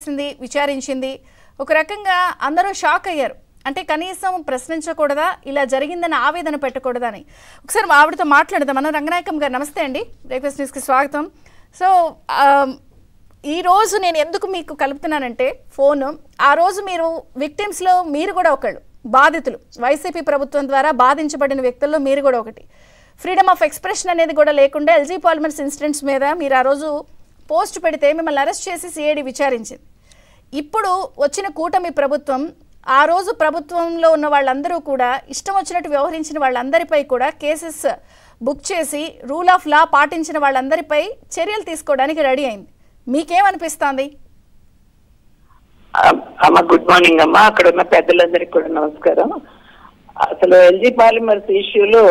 చేసింది, విచారించింది. ఒక రకంగా అందరూ షాక్ అయ్యారు. అంటే కనీసం ప్రశ్నించకూడదా, ఇలా జరిగిందని ఆవేదన పెట్టకూడదని. ఒకసారి ఆవిడతో మాట్లాడదాం. మనం రంగనాయకం గారు నమస్తే అండి, బ్రేక్ఫాస్ట్ న్యూస్కి స్వాగతం. సో ఈరోజు నేను ఎందుకు మీకు కలుపుతున్నానంటే ఫోను, ఆ రోజు మీరు విక్టిమ్స్లో మీరు కూడా ఒకళ్ళు, బాధితులు, వైసీపీ ప్రభుత్వం ద్వారా బాధించబడిన వ్యక్తుల్లో మీరు కూడా ఒకటి. ఫ్రీడమ్ ఆఫ్ ఎక్స్ప్రెషన్ అనేది కూడా లేకుండా ఎల్జీ పాలిమర్స్ ఇన్సిడెంట్స్ మీద మీరు ఆ రోజు పోస్ట్ పెడితే మిమ్మల్ని అరెస్ట్ చేసి సిఐడి విచారించింది. ఇప్పుడు వచ్చిన కూటమి ప్రభుత్వం, ఆ రోజు ప్రభుత్వంలో ఉన్న వాళ్ళందరూ కూడా ఇష్టం వచ్చినట్టు వ్యవహరించిన వాళ్ళందరిపై కూడా కేసెస్ బుక్ చేసి రూల్ ఆఫ్ లా పాటించిన వాళ్ళందరిపై చర్యలు తీసుకోవడానికి రెడీ అయింది. మీకేమనిపిస్తుంది? అమ్మ గుడ్ మార్నింగ్ అమ్మా, అక్కడ ఉన్న పెద్దలందరికీ కూడా నమస్కారం. అసలు ఎల్జీ పాలిమర్స్ ఇష్యూలో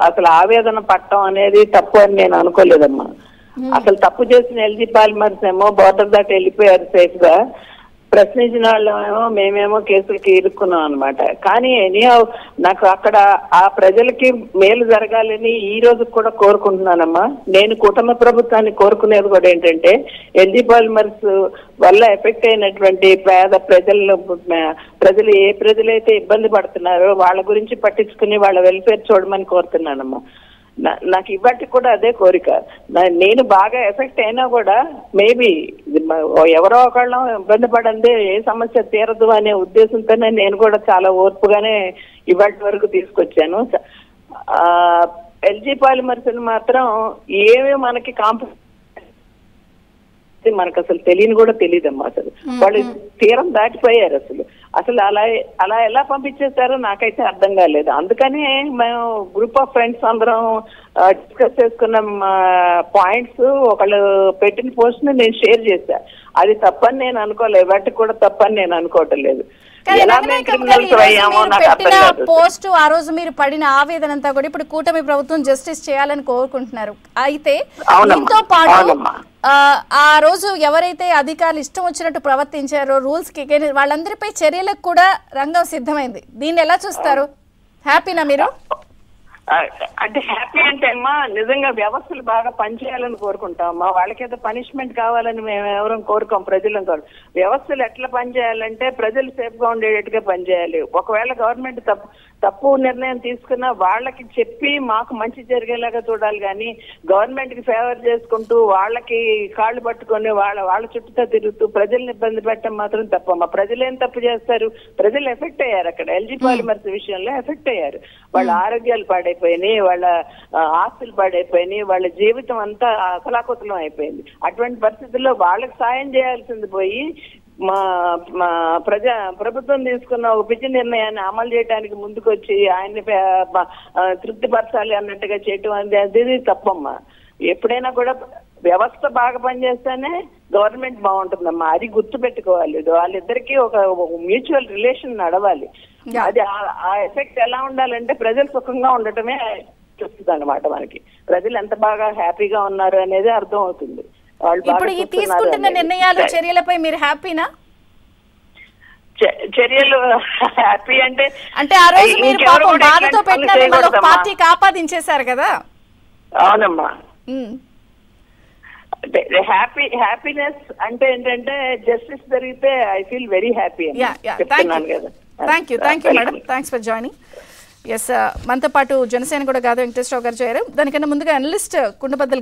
అసలు ఆవేదన పట్టడం అనేది తప్పు అని నేను అనుకోలేదమ్మా. అసలు తప్పు చేసిన ఎల్జీ పాలిమర్స్ ఏమో బోర్డర్ దాటి వెళ్ళిపోయారు సేఫ్ గా, ప్రశ్నించిన వాళ్ళేమో మేమేమో కేసులకి ఇరుక్కున్నాం అనమాట. కానీ నాకు అక్కడ ఆ ప్రజలకి మేలు జరగాలని ఈ రోజు కూడా కోరుకుంటున్నానమ్మా. నేను కుటుంబ ప్రభుత్వాన్ని కోరుకునేది కూడా ఏంటంటే, ఎల్జీ పాలిమర్స్ వల్ల ఎఫెక్ట్ అయినటువంటి పేద ప్రజలు ఏ ప్రజలైతే ఇబ్బంది పడుతున్నారో వాళ్ళ గురించి పట్టించుకుని వాళ్ళ వెల్ఫేర్ చూడమని కోరుతున్నానమ్మా. నాకు ఇవాటికి కూడా అదే కోరిక. నేను బాగా ఎఫెక్ట్ అయినా కూడా మేబీ ఎవరో ఒకళ్ళం ఇబ్బంది పడందే ఏ సమస్య తీరదు అనే ఉద్దేశంతోనే నేను కూడా చాలా ఓర్పుగానే ఇవాటి వరకు తీసుకొచ్చాను. ఎల్జీ పాలిమర్స్ మాత్రం ఏమీ మనకి మనకు అసలు తెలియని కూడా తెలియదమ్మా. అసలు వాళ్ళు తీరం దాటిపోయారు. అసలు అలా ఎలా పంపించేస్తారో నాకైతే అర్థం కాలేదు. అందుకని మేము గ్రూప్ ఆఫ్ ఫ్రెండ్స్ అందరం డిస్కస్ చేసుకున్న పాయింట్స్ ఒకళ్ళు పెట్టిన పోస్ట్ ని నేను షేర్ చేశా. అది తప్పని నేను అనుకోలేదు, వాటికి కూడా తప్పని నేను అనుకోవటం లేదు. పోస్ట్ ఆ రోజు మీరు పడిన ఆవేదన అంతా కూడా ఇప్పుడు కూటమి ప్రభుత్వం జస్టిస్ చేయాలని కోరుకుంటున్నారు. అయితే దీంతో పాటు ఆ రోజు ఎవరైతే అధికారులు ఇష్టం వచ్చినట్టు ప్రవర్తించారో రూల్స్ కి వాళ్ళందరిపై చర్యలకు కూడా రంగం సిద్ధమైంది. దీన్ని ఎలా చూస్తారు? హ్యాపీనా మీరు? అంటే హ్యాపీ అంటే అమ్మా, నిజంగా వ్యవస్థలు బాగా పనిచేయాలని కోరుకుంటామమ్మా. వాళ్ళకేదో పనిష్మెంట్ కావాలని మేము ఎవరం కోరుకోం, ప్రజలను కోరు. వ్యవస్థలు ఎట్లా పనిచేయాలంటే ప్రజలు సేఫ్ గా ఉండేటట్టుగా పనిచేయాలి. ఒకవేళ గవర్నమెంట్ తప్పు నిర్ణయం తీసుకున్నా వాళ్ళకి చెప్పి మాకు మంచి జరిగేలాగా చూడాలి. కానీ గవర్నమెంట్ కి ఫేవర్ చేసుకుంటూ వాళ్ళకి కాళ్ళు పట్టుకొని వాళ్ళ చుట్టూతో తిరుగుతూ ప్రజల్ని ఇబ్బంది పెట్టడం మాత్రం తప్పమ్మా. ప్రజలు ఏం తప్పు చేస్తారు? ప్రజలు ఎఫెక్ట్ అయ్యారు. అక్కడ ఎల్జీ పాలిమర్స్ విషయంలో ఎఫెక్ట్ అయ్యారు. వాళ్ళ ఆరోగ్యాలు పాడైపోయినాయి, వాళ్ళ ఆస్తులు పాడైపోయినాయి, వాళ్ళ జీవితం అంతా అసలాకుతలం అయిపోయింది. అటువంటి పరిస్థితుల్లో వాళ్ళకి సాయం చేయాల్సింది పోయి మా ప్రభుత్వం తీసుకున్న ఒక పిచ్చి నిర్ణయాన్ని అమలు చేయడానికి ముందుకు వచ్చి ఆయన్ని తృప్తిపరచాలి అన్నట్టుగా చేయటం అనేది తప్పమ్మా. ఎప్పుడైనా కూడా వ్యవస్థ బాగా పనిచేస్తేనే గవర్నమెంట్ బాగుంటుందమ్మా. అది గుర్తు పెట్టుకోవాలి. వాళ్ళిద్దరికీ ఒక మ్యూచువల్ రిలేషన్ నడవాలి. అది ఆ ఎఫెక్ట్ ఎలా ఉండాలంటే ప్రజలు సుఖంగా ఉండటమే చూస్తుంది అన్నమాట. మనకి ప్రజలు ఎంత బాగా హ్యాపీగా ఉన్నారు అనేది అర్థం అవుతుంది. ఇప్పుడు ఈ తీసుకుంటున్న నిర్ణయాలు, చర్యలపై మీరు హ్యాపీనా? చర్యలు హ్యాపీ అంటే ఆ రోజు మీరు పాపం బాధతో పెట్టిన పార్టీకి ఆపాదించేశారు కదా? అవునమ్మా. హ్యాపీనెస్ అంటే ఏంటంటే జస్టిస్ జరిగితే I feel very happy. Thank you madam, thanks for joining. Yes, మనతో పాటు జనసేన కూడా గాదా వెంకటేశ్వరరావు గారు చేరారు. దానికన్నా ముందుగా అనలిస్ట్ కుండబద్దల్